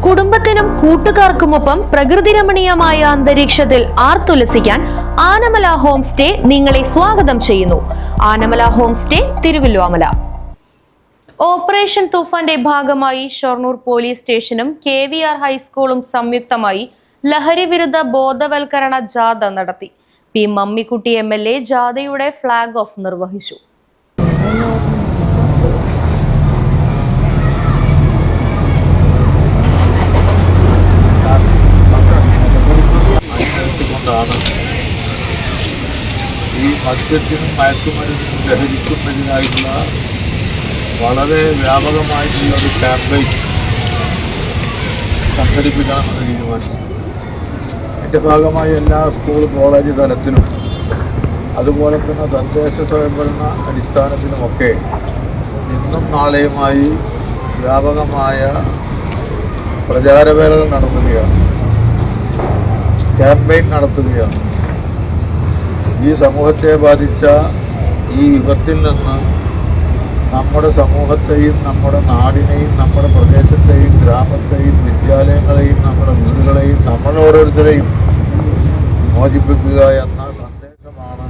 കുടുംബത്തിനും കൂട്ടുകാർക്കുമൊപ്പം പ്രകൃതി രമണീയമായ അന്തരീക്ഷത്തിൽ ആർത്തുലസിക്കാൻ ആനമല ഹോം സ്റ്റേ നിങ്ങളെ സ്വാഗതം ചെയ്യുന്നു. Anamala home stay, Thiruvilwamala. Operation തൂഫാന്റെ ഭാഗമായി ഷൊർണൂർ പോലീസ് സ്റ്റേഷനും KVR ഹൈസ്കൂളും സംയുക്തമായി ലഹരി വിരുദ്ധ ബോധവൽക്കരണ ജാഥ നടത്തി. പി മമ്മിക്കുട്ടി MLA ജാഥയുടെ ഫ്ളാഗ് ഓഫ് നിർവഹിച്ചു. ഈ മദ്യത്തിനും മയക്കുമരുന്നിനും ലഹരിക്കുമെതിരായിട്ടുള്ള വളരെ വ്യാപകമായിട്ടുള്ള ഒരു ക്യാമ്പയിൻ സംഘടിപ്പിക്കണമെന്ന് തീരുമാനിച്ചു. അതിൻ്റെ ഭാഗമായി എല്ലാ സ്കൂൾ കോളേജ് തലത്തിലും അതുപോലെ തന്നെ തദ്ദേശ സ്വയംഭരണ അടിസ്ഥാനത്തിലുമൊക്കെ ഇന്നും നാളെയുമായി വ്യാപകമായ പ്രചാരവേലകൾ നടത്തുകയാണ്, ക്യാമ്പയിൻ നടത്തുകയാണ്. ഈ സമൂഹത്തെ ബാധിച്ച ഈ വിപത്തിൽ നിന്ന് നമ്മുടെ സമൂഹത്തെയും നമ്മുടെ നാടിനെയും നമ്മുടെ പ്രദേശത്തെയും ഗ്രാമത്തെയും വിദ്യാലയങ്ങളെയും നമ്മുടെ വീടുകളെയും നമ്മൾ ഓരോരുത്തരെയും മോചിപ്പിക്കുക എന്ന സന്ദേശമാണ്.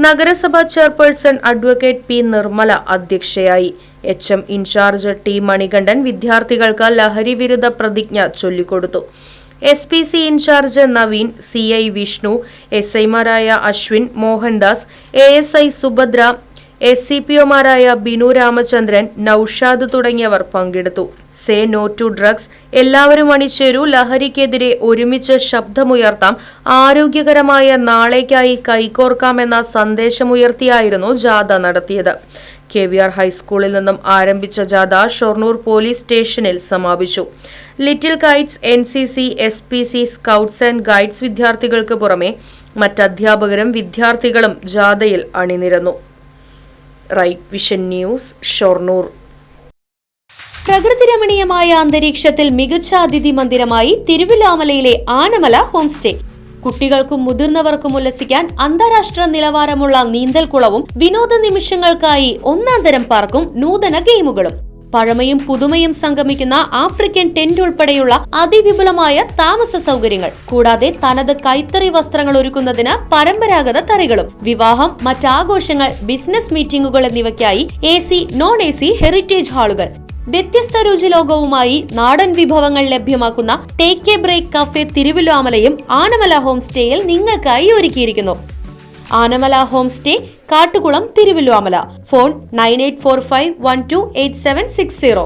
നഗരസഭ ചെയർപേഴ്സൺ അഡ്വക്കേറ്റ് P നിർമ്മല അധ്യക്ഷയായി. HM ഇൻചാർജ് T മണികണ്ഠൻ വിദ്യാർത്ഥികൾക്ക് ലഹരി വിരുദ്ധ പ്രതിജ്ഞ ചൊല്ലിക്കൊടുത്തു. SPC incharge Naveen, CI Vishnu, SIമാരായ അശ്വിൻ, മോഹൻദാസ്, ASI സുഭദ്ര, SCPOമാരായ ബിനു രാമചന്ദ്രൻ, നൌഷാദ് തുടങ്ങിയവർ പങ്കെടുത്തു. സേ നോ ടു ഡ്രഗ്സ്, എല്ലാവരും അണിചേരൂ, ലഹരിക്കെതിരെ ഒരുമിച്ച് ശബ്ദമുയർത്താം, ആരോഗ്യകരമായ നാളേക്കായി കൈകോർക്കാമെന്ന സന്ദേശമുയർത്തിയായിരുന്നു ജാഥ നടത്തിയത്. KVR ഹൈസ്കൂളിൽ നിന്നും ആരംഭിച്ച ജാഥ ഷൊർണൂർ പോലീസ് സ്റ്റേഷനിൽ സമാപിച്ചു. Little kites, NCC, SPC, scouts and guides വിദ്യാർത്ഥികൾക്ക് പുറമെ മറ്റധ്യാപകരും വിദ്യാർത്ഥികളും ജാഥയിൽ അണിനിരന്നു. Right vision news, Shoranur. പ്രകൃതി രമണീയമായ അന്തരീക്ഷത്തിൽ മികച്ച അതിഥി മന്ദിരമായി തിരുവല്ലോമലയിലെ ആനമല ഹോം സ്റ്റേ. കുട്ടികൾക്കും മുതിർന്നവർക്കും ഉല്ലസിക്കാൻ അന്താരാഷ്ട്ര നിലവാരമുള്ള നീന്തൽക്കുളവും വിനോദ നിമിഷങ്ങൾക്കായി ഒന്നാന്തരം പാർക്കും നൂതന ഗെയിമുകളും. പഴമയും പുതുമയും സംഗമിക്കുന്ന ആഫ്രിക്കൻ ടെന്റ് ഉൾപ്പെടെയുള്ള അതിവിപുലമായ താമസ സൗകര്യങ്ങൾ, കൂടാതെ തനത് കൈത്തറി വസ്ത്രങ്ങൾ ഒരുക്കുന്നതിന് പരമ്പരാഗത തറികളും, വിവാഹം, മറ്റാഘോഷങ്ങൾ, ബിസിനസ് മീറ്റിംഗുകൾ എന്നിവയ്ക്കായി AC, non-AC ഹെറിറ്റേജ് ഹാളുകൾ. വ്യത്യസ്ത രുചിലോകവുമായി നാടൻ വിഭവങ്ങൾ ലഭ്യമാക്കുന്ന ടേക്ക് എ ബ്രേക്ക് കഫേ തിരുവല്ലോമലയും ആനമല ഹോം സ്റ്റേയിൽ നിങ്ങൾക്കായി ഒരുക്കിയിരിക്കുന്നു. Anamala home stay, Kattukulam, Thiruvilwamala. Phone 9845128760.